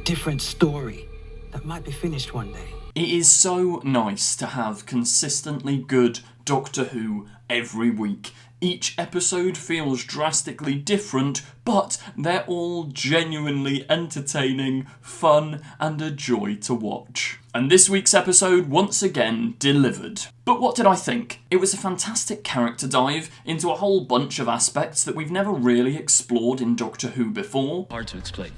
different story that might be finished one day. It is so nice to have consistently good Doctor Who every week. Each episode feels drastically different, but they're all genuinely entertaining, fun, and a joy to watch. And this week's episode once again delivered. But what did I think? It was a fantastic character dive into a whole bunch of aspects that we've never really explored in Doctor Who before. Hard to explain.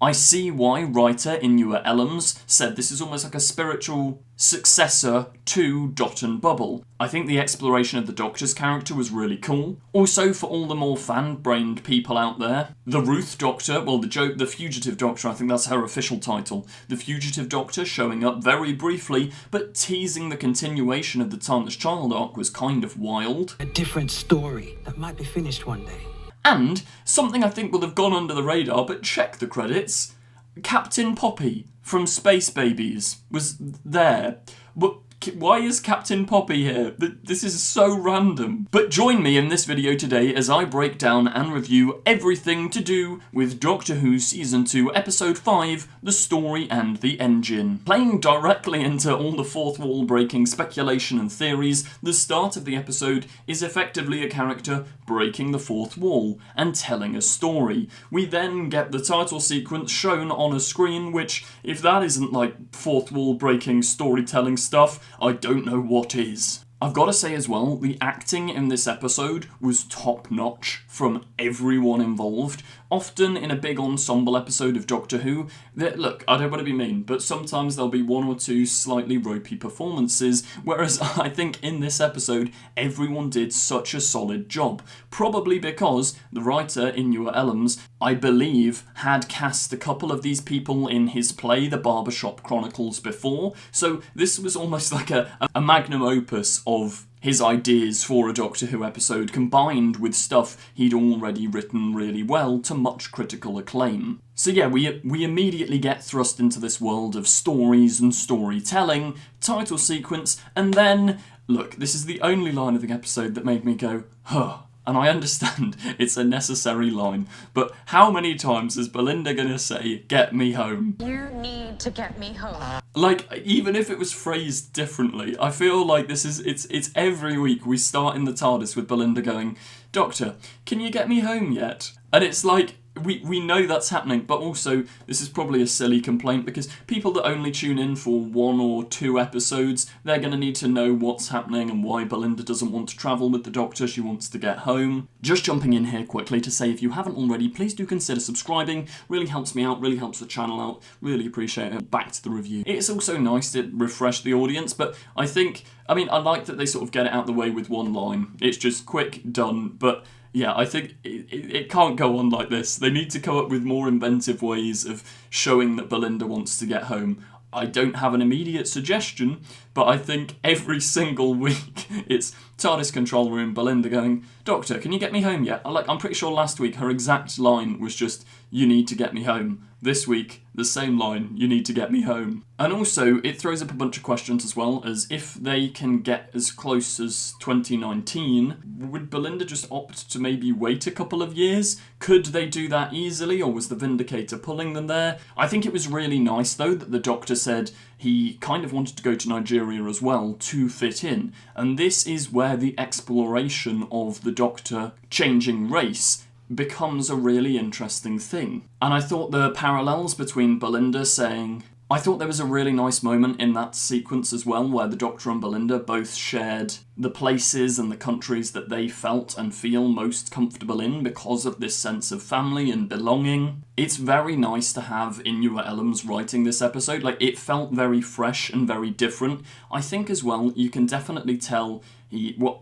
I see why writer Inua Ellams said this is almost like a spiritual successor to Dot and Bubble. I think the exploration of the Doctor's character was really cool. Also, for all the more fan-brained people out there, the Ruth Doctor, well, the Fugitive Doctor, I think that's her official title, the Fugitive Doctor showing up very briefly, but teasing the continuation of the Timeless Child arc was kind of wild. A different story that might be finished one day. And, something I think will have gone under the radar, but check the credits, Captain Poppy from Space Babies was there. But why is Captain Poppy here? This is so random. But join me in this video today as I break down and review everything to do with Doctor Who Season 2, Episode 5, The Story and the Engine. Playing directly into all the fourth wall breaking speculation and theories, the start of the episode is effectively a character breaking the fourth wall and telling a story. We then get the title sequence shown on a screen, which, if that isn't like fourth wall breaking storytelling stuff, I don't know what is. I've got to say as well, the acting in this episode was top-notch from everyone involved. Often in a big ensemble episode of Doctor Who, look, I don't want to be mean, but sometimes there'll be one or two slightly ropey performances, whereas I think in this episode, everyone did such a solid job. Probably because the writer, Inua Ellams, I believe, had cast a couple of these people in his play, The Barbershop Chronicles, before, so this was almost like a magnum opus of his ideas for a Doctor Who episode combined with stuff he'd already written really well to much critical acclaim. So yeah, we immediately get thrust into this world of stories and storytelling, title sequence, and then, look, this is the only line of the episode that made me go, huh. And I understand it's a necessary line, but how many times is Belinda gonna say, "Get me home"? You need to get me home. Like, even if it was phrased differently, I feel like it's every week we start in the TARDIS with Belinda going, "Doctor, can you get me home yet?" And it's like, we know that's happening, but also this is probably a silly complaint because people that only tune in for 1 or 2 episodes, they're going to need to know what's happening and why Belinda doesn't want to travel with the Doctor, she wants to get home. Just jumping in here quickly to say if you haven't already, please do consider subscribing, really helps me out, really helps the channel out, really appreciate it. Back to the review. It's also nice to refresh the audience, but I like that they sort of get it out the way with one line. It's just quick, done, but yeah, I think it can't go on like this. They need to come up with more inventive ways of showing that Belinda wants to get home. I don't have an immediate suggestion, but I think every single week it's TARDIS control room, Belinda going, "Doctor, can you get me home yet?" I'm pretty sure last week her exact line was just, "You need to get me home." This week, the same line, "You need to get me home." And also, it throws up a bunch of questions as well, as if they can get as close as 2019, would Belinda just opt to maybe wait a couple of years? Could they do that easily, or was the Vindicator pulling them there? I think it was really nice, though, that the Doctor said he kind of wanted to go to Nigeria as well to fit in. And this is where the exploration of the Doctor changing race becomes a really interesting thing. And I thought the parallels between Belinda saying, I thought there was a really nice moment in that sequence as well where the Doctor and Belinda both shared the places and the countries that they felt and feel most comfortable in because of this sense of family and belonging. It's very nice to have Inua Ellams writing this episode. Like, it felt very fresh and very different. I think as well, you can definitely tell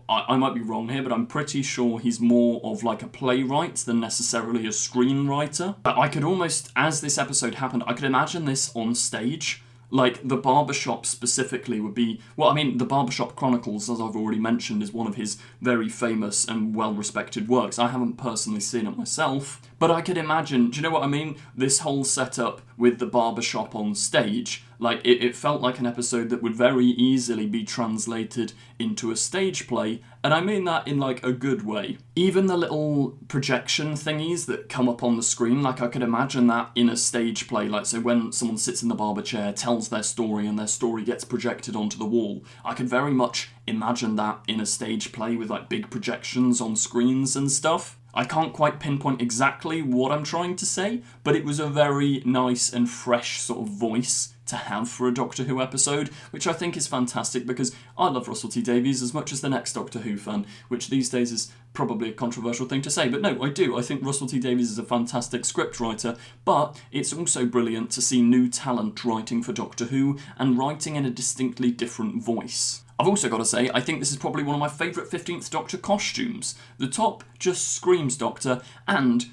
I might be wrong here, but I'm pretty sure he's more of like a playwright than necessarily a screenwriter. But I could almost, as this episode happened, I could imagine this on stage. Like, the Barbershop specifically would be... the Barbershop Chronicles, as I've already mentioned, is one of his very famous and well-respected works. I haven't personally seen it myself, but I could imagine... Do you know what I mean? This whole setup with the Barbershop on stage. Like, it felt like an episode that would very easily be translated into a stage play, and I mean that in, like, a good way. Even the little projection thingies that come up on the screen, like, I could imagine that in a stage play. Like, so when someone sits in the barber chair, tells their story, and their story gets projected onto the wall, I could very much imagine that in a stage play with, like, big projections on screens and stuff. I can't quite pinpoint exactly what I'm trying to say, but it was a very nice and fresh sort of voice to have for a Doctor Who episode, which I think is fantastic because I love Russell T Davies as much as the next Doctor Who fan, which these days is probably a controversial thing to say, but no, I do. I think Russell T Davies is a fantastic scriptwriter, but it's also brilliant to see new talent writing for Doctor Who and writing in a distinctly different voice. I've also got to say, I think this is probably one of my favourite 15th Doctor costumes. The top just screams Doctor, and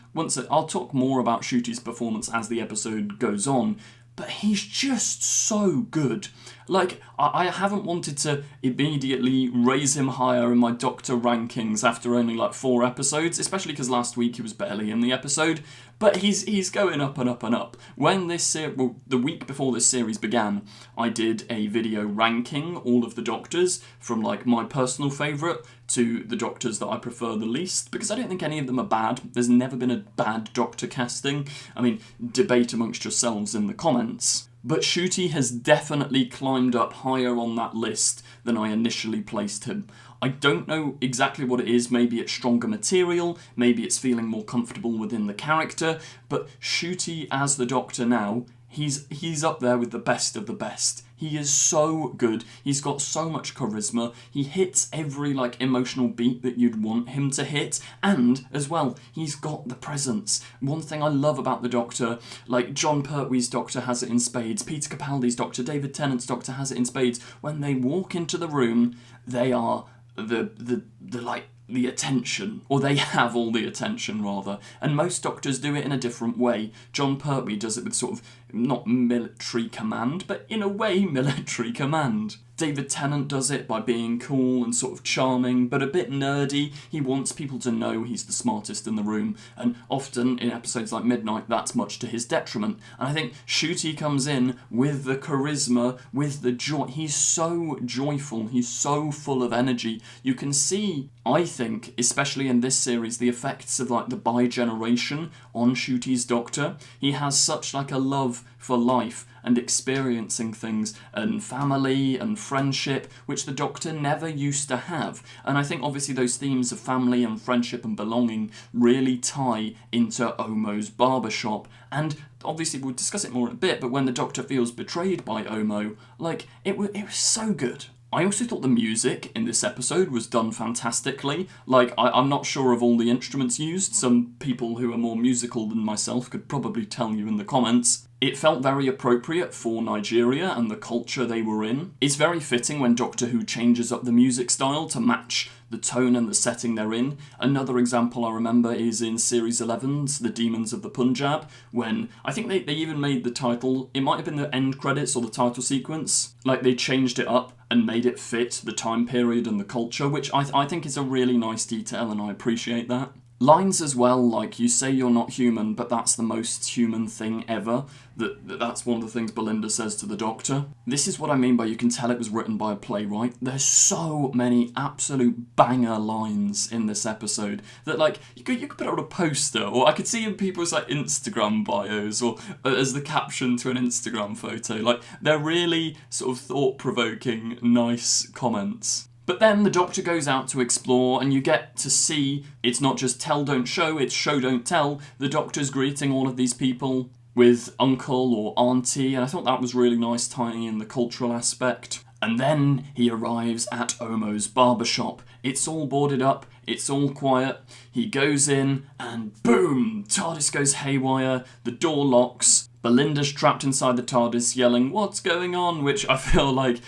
I'll talk more about Ncuti's performance as the episode goes on, but he's just so good. Like, I haven't wanted to immediately raise him higher in my Doctor rankings after only like 4 episodes, especially because last week he was barely in the episode, but he's going up and up and up. When the week before this series began, I did a video ranking all of the Doctors from like my personal favourite to the Doctors that I prefer the least, because I don't think any of them are bad. There's never been a bad Doctor casting. I mean, debate amongst yourselves in the comments. But Ncuti has definitely climbed up higher on that list than I initially placed him. I don't know exactly what it is. Maybe it's stronger material, maybe it's feeling more comfortable within the character, but Ncuti as the Doctor now, he's up there with the best of the best. He is so good. He's got so much charisma. He hits every like emotional beat that you'd want him to hit, and as well, he's got the presence. One thing I love about the Doctor, like John Pertwee's Doctor has it in spades, Peter Capaldi's Doctor, David Tennant's Doctor has it in spades. When they walk into the room, they are the attention, or they have all the attention rather, and most Doctors do it in a different way. John Pertwee does it with sort of not military command, but in a way military command. David Tennant does it by being cool and sort of charming, but a bit nerdy. He wants people to know he's the smartest in the room, and often in episodes like Midnight, that's much to his detriment. And I think Ncuti comes in with the charisma, with the joy. He's so joyful, he's so full of energy. You can see, I think, especially in this series, the effects of like the bi-generation on Ncuti's Doctor. He has such like a love for life and experiencing things and family and friendship, which the Doctor never used to have. And I think obviously those themes of family and friendship and belonging really tie into Omo's barbershop. And obviously we'll discuss it more in a bit, but when the Doctor feels betrayed by Omo, like, it was so good. I also thought the music in this episode was done fantastically. Like, I'm not sure of all the instruments used. Some people who are more musical than myself could probably tell you in the comments. It felt very appropriate for Nigeria and the culture they were in. It's very fitting when Doctor Who changes up the music style to match the tone and the setting they're in. Another example I remember is in Series 11's The Demons of the Punjab, when I think they even made the title, it might have been the end credits or the title sequence, like they changed it up and made it fit the time period and the culture, which I think is a really nice detail and I appreciate that. Lines as well, like, you say you're not human, but that's the most human thing ever. That's one of the things Belinda says to the Doctor. This is what I mean by you can tell it was written by a playwright. There's so many absolute banger lines in this episode that, like, you could put it on a poster, or I could see in people's, like, Instagram bios, or as the caption to an Instagram photo. Like, they're really sort of thought-provoking, nice comments. But then the Doctor goes out to explore, and you get to see it's not just tell, don't show, it's show, don't tell. The Doctor's greeting all of these people with uncle or auntie, and I thought that was really nice, tying in the cultural aspect. And then he arrives at Omo's barbershop. It's all boarded up, it's all quiet. He goes in, and boom! TARDIS goes haywire, the door locks. Belinda's trapped inside the TARDIS yelling, "What's going on?" Which I feel like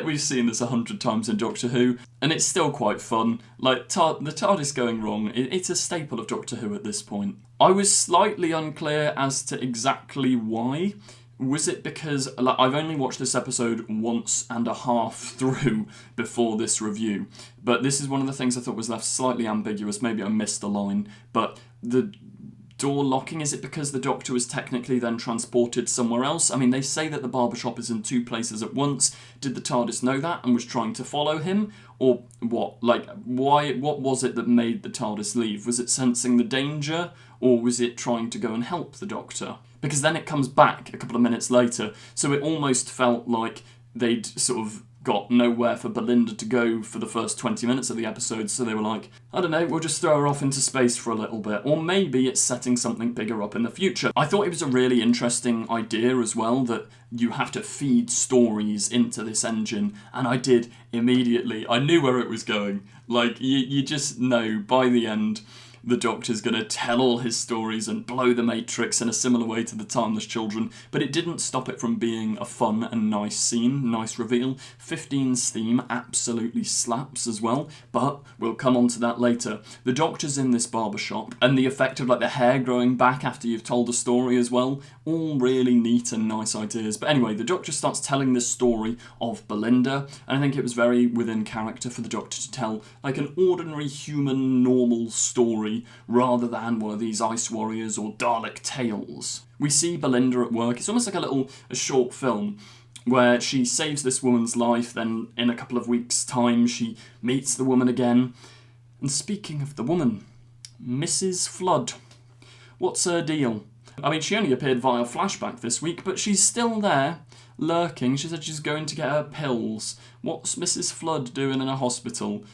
we've seen this 100 times in Doctor Who, and it's still quite fun. Like, the TARDIS going wrong, it's a staple of Doctor Who at this point. I was slightly unclear as to exactly why. Was it because I've only watched this episode once and a half through before this review, but this is one of the things I thought was left slightly ambiguous. Maybe I missed a line, but the door locking? Is it because the Doctor was technically then transported somewhere else? I mean, they say that the barbershop is in 2 places at once. Did the TARDIS know that and was trying to follow him? Or what? Like, why? What was it that made the TARDIS leave? Was it sensing the danger? Or was it trying to go and help the Doctor? Because then it comes back a couple of minutes later, so it almost felt like they'd sort of got nowhere for Belinda to go for the first 20 minutes of the episode, so they were like, I don't know, we'll just throw her off into space for a little bit. Or maybe it's setting something bigger up in the future. I thought it was a really interesting idea as well, that you have to feed stories into this engine, and I did immediately. I knew where it was going. Like, you just know by the end the Doctor's going to tell all his stories and blow the Matrix in a similar way to the Timeless Children, but it didn't stop it from being a fun and nice scene, nice reveal. 15's theme absolutely slaps as well, but we'll come on to that later. The Doctor's in this barbershop, and the effect of like the hair growing back after you've told a story as well, all really neat and nice ideas. But anyway, the Doctor starts telling this story of Belinda, and I think it was very within character for the Doctor to tell like an ordinary human normal story rather than one of these Ice Warriors or Dalek tales. We see Belinda at work. It's almost like a short film where she saves this woman's life, then in a couple of weeks' time she meets the woman again. And speaking of the woman, Mrs. Flood. What's her deal? I mean, she only appeared via flashback this week, but she's still there, lurking. She said she's going to get her pills. What's Mrs. Flood doing in a hospital?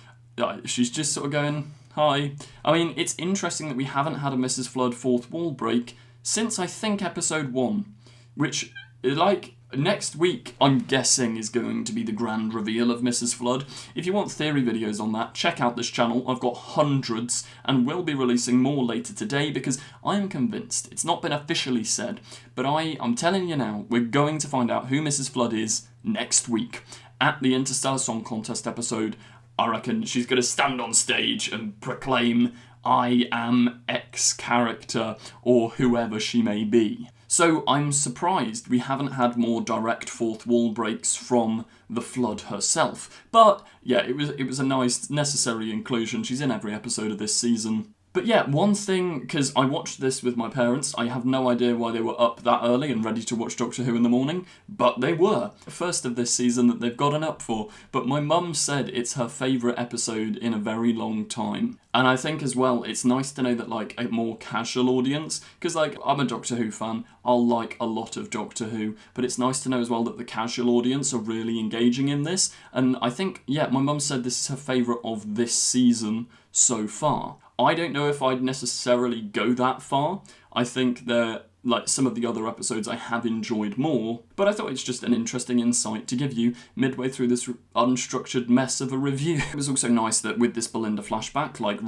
She's just sort of going, hi. I mean, it's interesting that we haven't had a Mrs. Flood fourth wall break since, I think, episode 1, which, like, next week, I'm guessing, is going to be the grand reveal of Mrs. Flood. If you want theory videos on that, check out this channel. I've got hundreds, and will be releasing more later today, because I am convinced, it's not been officially said, but I'm telling you now, we're going to find out who Mrs. Flood is next week at the Interstellar Song Contest episode. I reckon she's going to stand on stage and proclaim, I am X character, or whoever she may be. So I'm surprised we haven't had more direct fourth wall breaks from the Flood herself. But yeah, it was a nice, necessary inclusion. She's in every episode of this season. But yeah, one thing, because I watched this with my parents, I have no idea why they were up that early and ready to watch Doctor Who in the morning, but they were. First of this season that they've gotten up for. But my mum said it's her favourite episode in a very long time. And I think as well, it's nice to know that like a more casual audience, because like I'm a Doctor Who fan, I'll like a lot of Doctor Who, but it's nice to know as well that the casual audience are really engaging in this. And I think, yeah, my mum said this is her favourite of this season so far. I don't know if I'd necessarily go that far. I think like some of the other episodes I have enjoyed more, but I thought it's just an interesting insight to give you midway through this unstructured mess of a review. It was also nice that with this Belinda flashback, like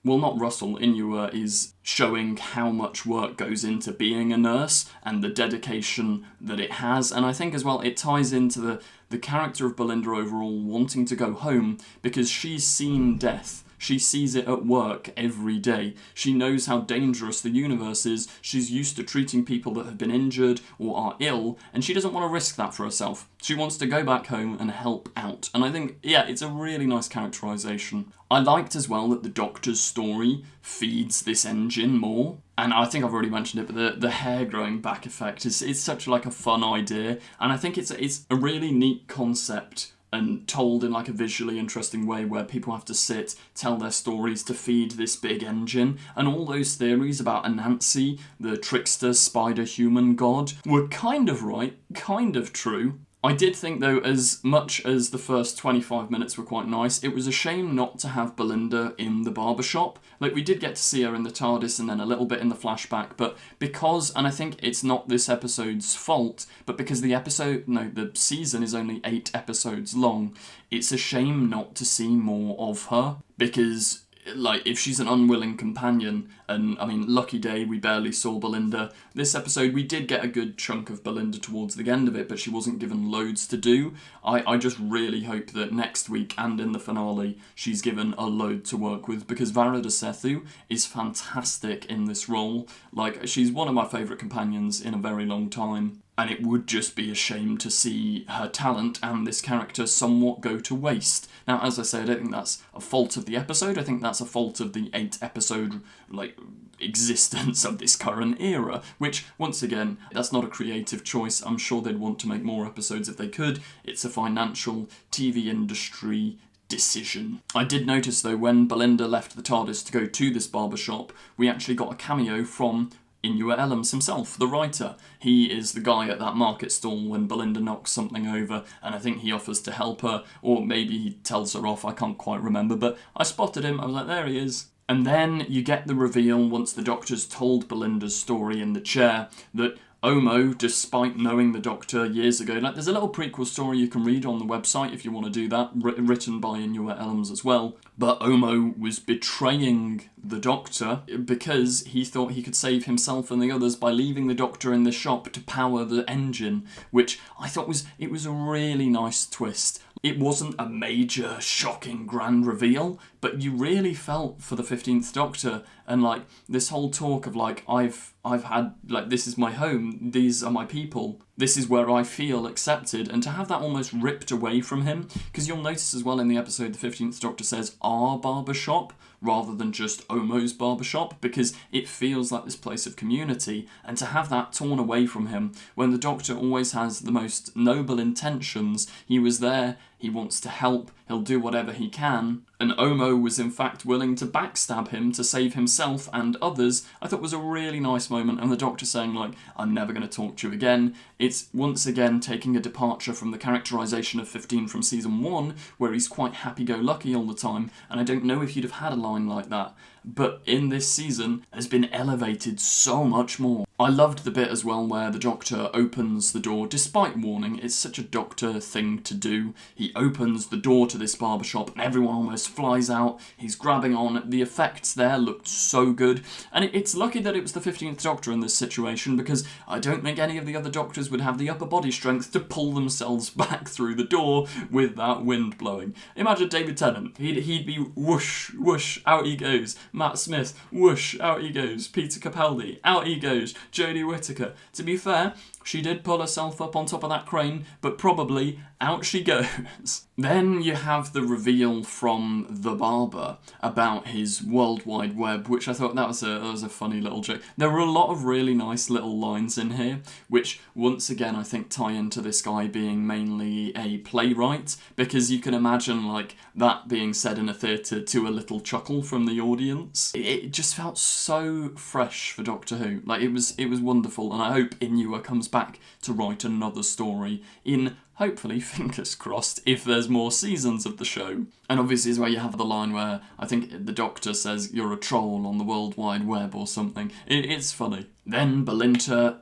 Inua is showing how much work goes into being a nurse and the dedication that it has, and I think as well it ties into the character of Belinda overall wanting to go home because she's seen death. She sees it at work every day. She knows how dangerous the universe is. She's used to treating people that have been injured or are ill, and she doesn't want to risk that for herself. She wants to go back home and help out. And I think, yeah, it's a really nice characterisation. I liked as well that the Doctor's story feeds this engine more. And I think I've already mentioned it, but the hair growing back effect is such like a fun idea. And I think it's a really neat concept and told in like a visually interesting way where people have to sit, tell their stories to feed this big engine. And all those theories about Anansi, the trickster spider human god, were kind of right, kind of true. I did think though, as much as the first 25 minutes were quite nice, it was a shame not to have Belinda in the barbershop. Like, we did get to see her in the TARDIS and then a little bit in the flashback, but because, and I think it's not this episode's fault, but because the season is only 8 episodes long, it's a shame not to see more of her, because like, if she's an unwilling companion, and I mean, lucky day, we barely saw Belinda. This episode, we did get a good chunk of Belinda towards the end of it, but she wasn't given loads to do. I just really hope that next week and in the finale, she's given a load to work with, because Varada Sethu is fantastic in this role. Like, she's one of my favourite companions in a very long time. And it would just be a shame to see her talent and this character somewhat go to waste. Now, as I say, I don't think that's a fault of the episode. I think that's a fault of the 8 episode, like, existence of this current era, which, once again, that's not a creative choice. I'm sure they'd want to make more episodes if they could. It's a financial TV industry decision. I did notice, though, when Belinda left the TARDIS to go to this barbershop, we actually got a cameo from Inua Ellams himself, the writer. He is the guy at that market stall when Belinda knocks something over, and I think he offers to help her, or maybe he tells her off, I can't quite remember, but I spotted him, I was like, there he is. And then you get the reveal, once the Doctor's told Belinda's story in the chair, that Omo, despite knowing the Doctor years ago, like there's a little prequel story you can read on the website if you want to do that, written by Inua Ellams as well, but Omo was betraying the Doctor because he thought he could save himself and the others by leaving the Doctor in the shop to power the engine, which I thought was a really nice twist. It wasn't a major, shocking, grand reveal, but you really felt for the 15th Doctor, and like this whole talk of like, I've had, like, this is my home, these are my people, this is where I feel accepted, and to have that almost ripped away from him, because you'll notice as well in the episode the 15th Doctor says our barbershop, rather than just Omo's barbershop, because it feels like this place of community, and to have that torn away from him, when the Doctor always has the most noble intentions, he was there, he wants to help, he'll do whatever he can, and Omo was in fact willing to backstab him to save himself and others, I thought was a really nice moment, and the Doctor saying like, I'm never going to talk to you again. It's once again taking a departure from the characterisation of 15 from season 1, where he's quite happy-go-lucky all the time, and I don't know if you'd have had a line like that, but in this season has been elevated so much more. I loved the bit as well where the Doctor opens the door, despite warning, it's such a Doctor thing to do. He opens the door to this barbershop and everyone almost flies out, he's grabbing on, the effects there looked so good, and it's lucky that it was the 15th Doctor in this situation, because I don't think any of the other Doctors would have the upper body strength to pull themselves back through the door with that wind blowing. Imagine David Tennant, he'd be whoosh, whoosh, out he goes. Matt Smith, whoosh, out he goes. Peter Capaldi, out he goes. Jodie Whittaker. To be fair, she did pull herself up on top of that crane, but probably out she goes. Then you have the reveal from the barber about his World Wide Web, which I thought that was a funny little joke. There were a lot of really nice little lines in here, which once again I think tie into this guy being mainly a playwright, because you can imagine like that being said in a theatre to a little chuckle from the audience. It just felt so fresh for Doctor Who. Like it was wonderful, and I hope Inua comes back to write another story in, hopefully, fingers crossed, if there's more seasons of the show. And obviously is where you have the line where I think the Doctor says you're a troll on the World Wide Web or something. It's funny. Then Belinda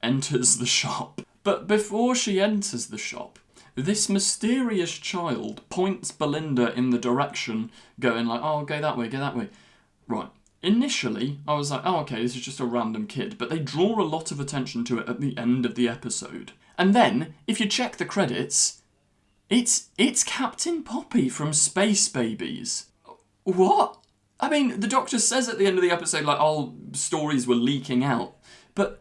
enters the shop. But before she enters the shop, this mysterious child points Belinda in the direction, going like, oh, go that way. Right. Initially, I was like, oh, okay, this is just a random kid, but they draw a lot of attention to it at the end of the episode. And then, if you check the credits, it's Captain Poppy from Space Babies. What? I mean, the Doctor says at the end of the episode, like, oh, stories were leaking out, but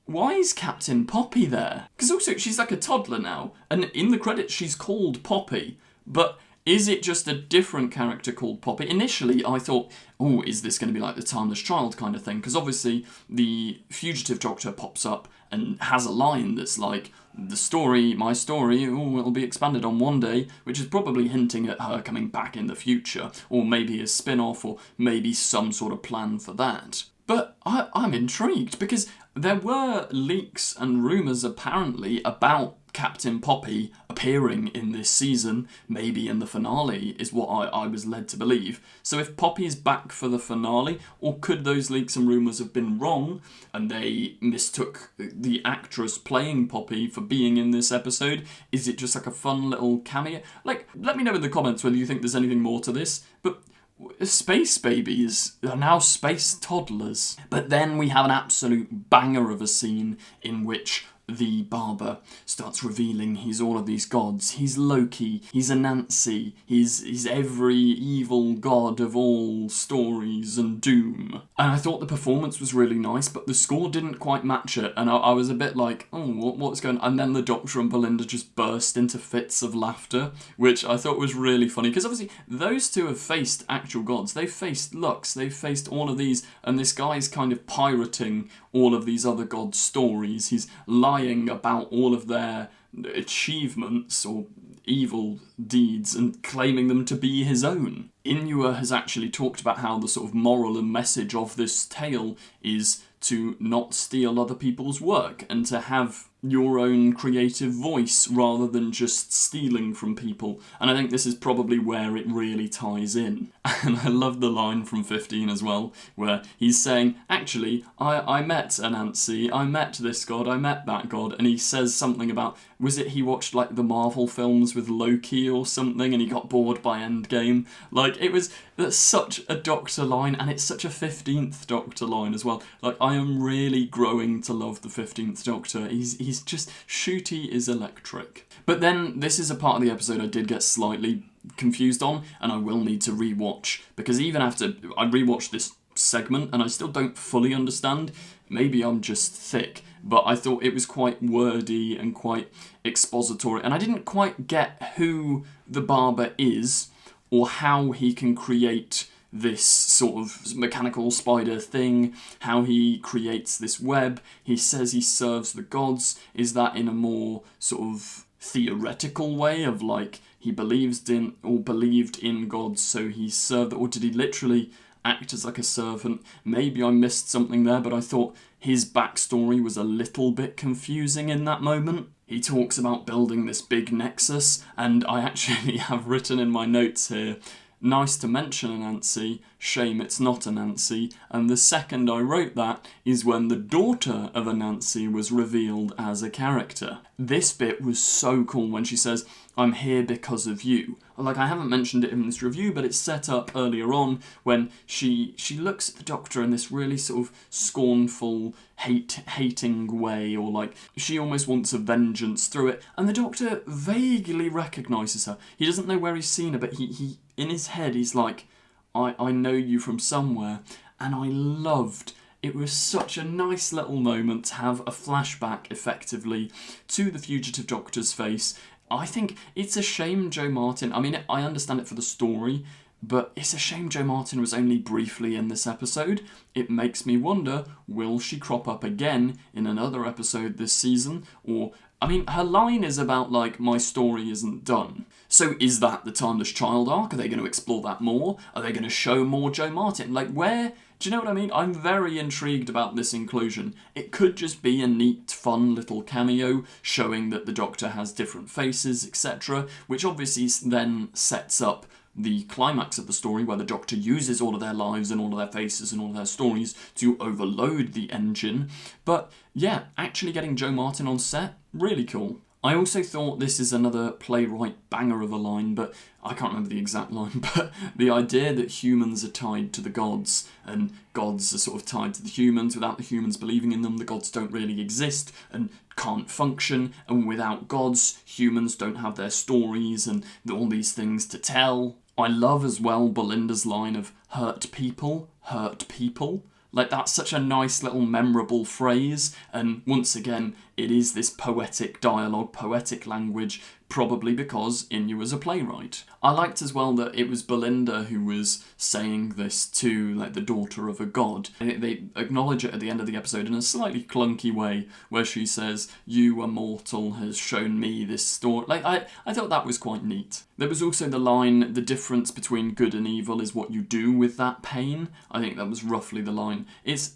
why is Captain Poppy there? Because also, she's like a toddler now, and in the credits she's called Poppy, but is it just a different character called Poppy? Initially, I thought, oh, is this going to be like the Timeless Child kind of thing? Because obviously, the fugitive Doctor pops up and has a line that's like, the story, my story, oh, it'll be expanded on one day, which is probably hinting at her coming back in the future, or maybe a spin-off, or maybe some sort of plan for that. But I'm intrigued, because there were leaks and rumours apparently about Captain Poppy appearing in this season, maybe in the finale, is what I was led to believe. So if Poppy's back for the finale, or could those leaks and rumours have been wrong, and they mistook the actress playing Poppy for being in this episode? Is it just like a fun little cameo? Like, let me know in the comments whether you think there's anything more to this, but space babies are now space toddlers. But then we have an absolute banger of a scene in which the barber starts revealing he's all of these gods. He's Loki, he's Anansi, he's every evil god of all stories and doom. And I thought the performance was really nice, but the score didn't quite match it, and I was a bit like, oh, what's going on? And then the Doctor and Belinda just burst into fits of laughter, which I thought was really funny, because obviously those two have faced actual gods. They've faced Lux, they've faced all of these, and this guy's kind of pirating all of these other gods' stories. He's lying about all of their achievements or evil deeds and claiming them to be his own. Inua has actually talked about how the sort of moral and message of this tale is to not steal other people's work and to have your own creative voice rather than just stealing from people. And I think this is probably where it really ties in. And I love the line from 15 as well, where he's saying, actually, I met Anansi, I met this god, I met that god, and he says something about, was it he watched like the Marvel films with Loki or something and he got bored by Endgame? Like, that's such a Doctor line, and it's such a 15th Doctor line as well. Like, I am really growing to love the 15th Doctor. He's just, Ncuti is electric. But then, this is a part of the episode I did get slightly confused on, and I will need to rewatch, because even after I rewatched this segment, and I still don't fully understand, maybe I'm just thick, but I thought it was quite wordy and quite expository, and I didn't quite get who the barber is, or how he can create this sort of mechanical spider thing, how he creates this web. He says he serves the gods. Is that in a more sort of theoretical way of like he believed in gods, so he served, or did he literally act as like a servant? Maybe I missed something there, but I thought his backstory was a little bit confusing in that moment. He talks about building this big nexus, and I actually have written in my notes here, nice to mention Anansi, shame it's not Anansi, and the second I wrote that is when the daughter of Anansi was revealed as a character. This bit was so cool when she says, I'm here because of you. Like, I haven't mentioned it in this review, but it's set up earlier on when she looks at the Doctor in this really sort of scornful, hating way, or like she almost wants a vengeance through it, and the Doctor vaguely recognises her. He doesn't know where he's seen her, but he in his head he's like, I know you from somewhere, and I loved. It was such a nice little moment to have a flashback, effectively, to the fugitive Doctor's face. I think it's a shame Jo Martin, I mean, I understand it for the story, but it's a shame Jo Martin was only briefly in this episode. It makes me wonder, will she crop up again in another episode this season? Or, I mean, her line is about, like, my story isn't done. So is that the Timeless Child arc? Are they going to explore that more? Are they going to show more Jo Martin? Like, where... Do you know what I mean? I'm very intrigued about this inclusion. It could just be a neat, fun little cameo showing that the Doctor has different faces, etc., which obviously then sets up the climax of the story where the Doctor uses all of their lives and all of their faces and all of their stories to overload the engine. But yeah, actually getting Jo Martin on set, really cool. I also thought this is another Playwright banger of a line, but I can't remember the exact line, but the idea that humans are tied to the gods, and gods are sort of tied to the humans. Without the humans believing in them, the gods don't really exist and can't function, and without gods, humans don't have their stories and all these things to tell. I love as well Belinda's line of hurt people, hurt people. Like, that's such a nice little memorable phrase, and once again, it is this poetic dialogue, poetic language, probably because Inu was a playwright. I liked as well that it was Belinda who was saying this to, like, the daughter of a god. They acknowledge it at the end of the episode in a slightly clunky way, where she says, you, a mortal, has shown me this story. Like, I thought that was quite neat. There was also the line, the difference between good and evil is what you do with that pain. I think that was roughly the line. It's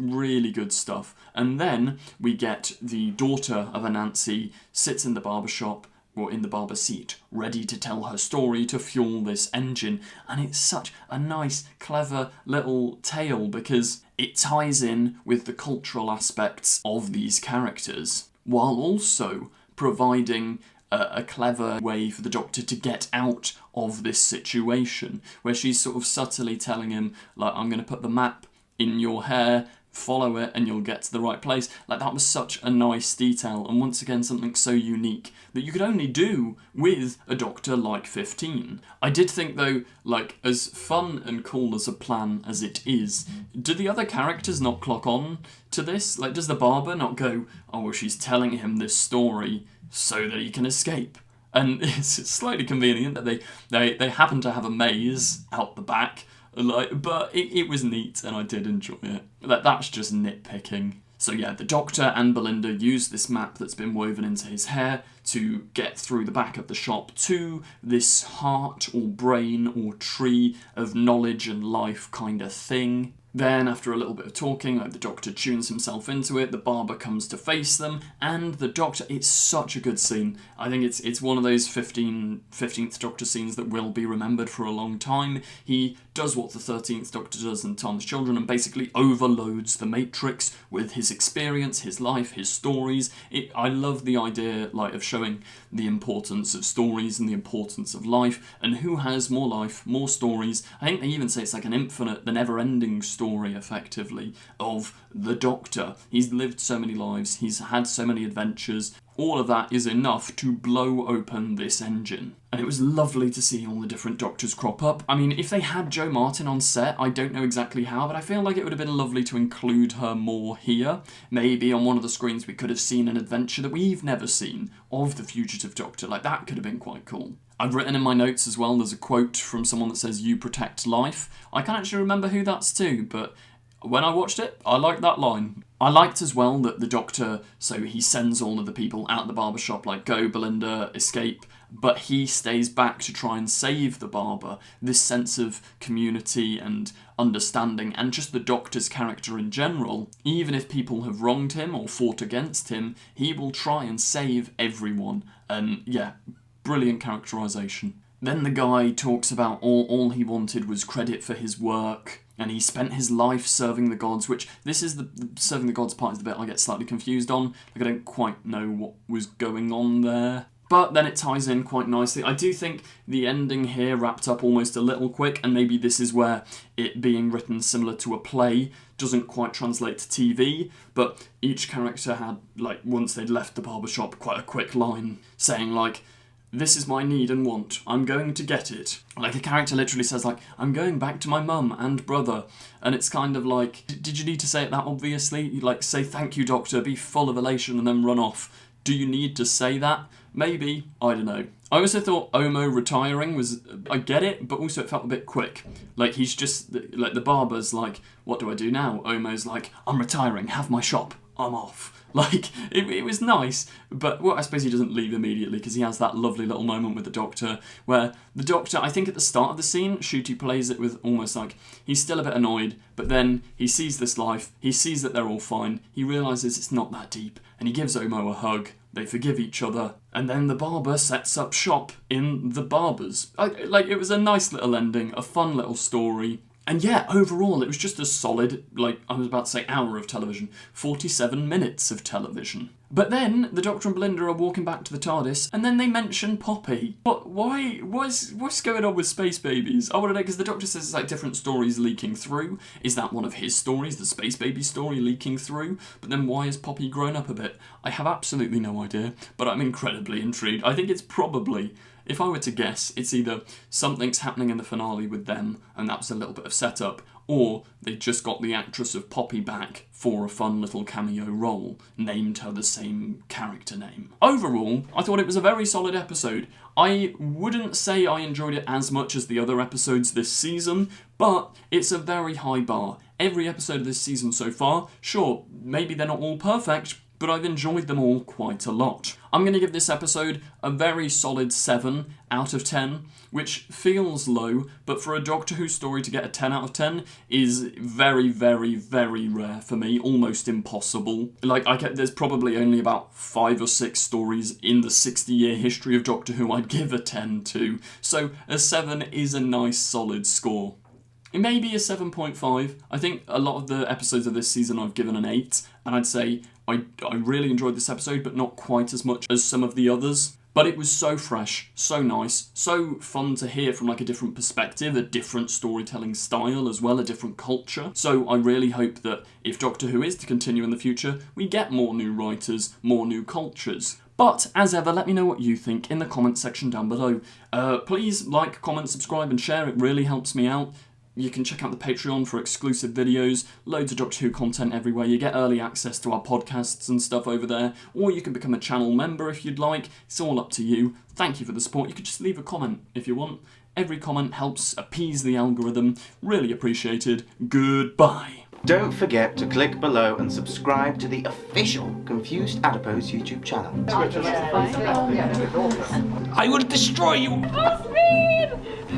really good stuff. And then we get the daughter of Anansi sits in the barber shop, or in the barber seat, ready to tell her story to fuel this engine. And it's such a nice, clever little tale because it ties in with the cultural aspects of these characters, while also providing a clever way for the Doctor to get out of this situation, where she's sort of subtly telling him, like, I'm going to put the map in your hair, follow it and you'll get to the right place. Like, that was such a nice detail, and once again something so unique that you could only do with a Doctor like 15. I did think though, like, as fun and cool as a plan as it is, do the other characters not clock on to this? Like, does the barber not go, oh well, she's telling him this story so that he can escape? And it's slightly convenient that they happen to have a maze out the back, like, but it was neat and I did enjoy it. That's just nitpicking. So yeah, the Doctor and Belinda use this map that's been woven into his hair to get through the back of the shop to this heart or brain or tree of knowledge and life kind of thing. Then, after a little bit of talking, like, the Doctor tunes himself into it, the barber comes to face them, and the Doctor, it's such a good scene. I think it's one of those 15th Doctor scenes that will be remembered for a long time. He does what the 13th Doctor does in Time's Children and basically overloads the Matrix with his experience, his life, his stories. I love the idea, like, of showing the importance of stories and the importance of life, and who has more life, more stories. I think they even say it's like an infinite, the never-ending story, effectively, of the Doctor. He's lived so many lives, he's had so many adventures. All of that is enough to blow open this engine. And it was lovely to see all the different Doctors crop up. I mean, if they had Jo Martin on set, I don't know exactly how, but I feel like it would have been lovely to include her more here. Maybe on one of the screens we could have seen an adventure that we've never seen of the fugitive Doctor. Like, that could have been quite cool. I've written in my notes as well, there's a quote from someone that says, "You protect life." I can't actually remember who that's to, but when I watched it, I liked that line. I liked as well that the Doctor, so he sends all of the people out the barbershop, like, go Belinda, escape, but he stays back to try and save the barber. This sense of community and understanding, and just the Doctor's character in general, even if people have wronged him or fought against him, he will try and save everyone. And yeah, brilliant characterisation. Then the guy talks about all he wanted was credit for his work, and he spent his life serving the gods, which this is the serving the gods part is the bit I get slightly confused on. Like, I don't quite know what was going on there. But then it ties in quite nicely. I do think the ending here wrapped up almost a little quick, and maybe this is where it being written similar to a play doesn't quite translate to TV, but each character had, like, once they'd left the barbershop, quite a quick line saying, like, "This is my need and want. I'm going to get it." Like, a character literally says, like, "I'm going back to my mum and brother." And it's kind of like, did you need to say it that obviously? You, like, say thank you, Doctor, be full of elation and then run off. Do you need to say that? Maybe. I don't know. I also thought Omo retiring was, I get it, but also it felt a bit quick. Like, he's just, like, the barber's like, "What do I do now?" Omo's like, "I'm retiring, have my shop, I'm off." Like, it was nice, but, well, I suppose he doesn't leave immediately because he has that lovely little moment with the Doctor where the Doctor, I think at the start of the scene, Ncuti plays it with almost like he's still a bit annoyed, but then he sees this life, he sees that they're all fine, he realises it's not that deep, and he gives Omo a hug, they forgive each other, and then the barber sets up shop in the barber's. Like, it was a nice little ending, a fun little story. And yeah, overall, it was just a solid, like, I was about to say hour of television, 47 minutes of television. But then, the Doctor and Belinda are walking back to the TARDIS, and then they mention Poppy. What's going on with Space Babies? I want to know, because the Doctor says it's like different stories leaking through. Is that one of his stories, the Space Baby story leaking through? But then why has Poppy grown up a bit? I have absolutely no idea, but I'm incredibly intrigued. I think it's probably, if I were to guess, it's either something's happening in the finale with them, and that was a little bit of setup, or they just got the actress of Poppy back for a fun little cameo role, named her the same character name. Overall, I thought it was a very solid episode. I wouldn't say I enjoyed it as much as the other episodes this season, but it's a very high bar. Every episode of this season so far, sure, maybe they're not all perfect, but I've enjoyed them all quite a lot. I'm going to give this episode a very solid 7 out of 10, which feels low, but for a Doctor Who story to get a 10 out of 10 is very, very, very rare for me, almost impossible. Like, there's probably only about 5 or 6 stories in the 60-year history of Doctor Who I'd give a 10 to, so a 7 is a nice solid score. It may be a 7.5. I think a lot of the episodes of this season I've given an 8, and I'd say I really enjoyed this episode, but not quite as much as some of the others. But it was so fresh, so nice, so fun to hear from like a different perspective, a different storytelling style as well, a different culture. So I really hope that if Doctor Who is to continue in the future, we get more new writers, more new cultures. But, as ever, let me know what you think in the comments section down below. Please like, comment, subscribe and share, it really helps me out. You can check out the Patreon for exclusive videos, loads of Doctor Who content everywhere. You get early access to our podcasts and stuff over there, or you can become a channel member if you'd like. It's all up to you. Thank you for the support. You could just leave a comment if you want. Every comment helps appease the algorithm. Really appreciated. Goodbye. Don't forget to click below and subscribe to the official Confused Adipose YouTube channel. I will destroy you!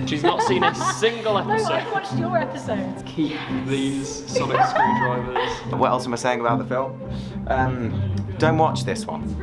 She's not seen a single episode. No, I've watched your episodes. Keep these sonic screwdrivers. What else am I saying about the film? Don't watch this one.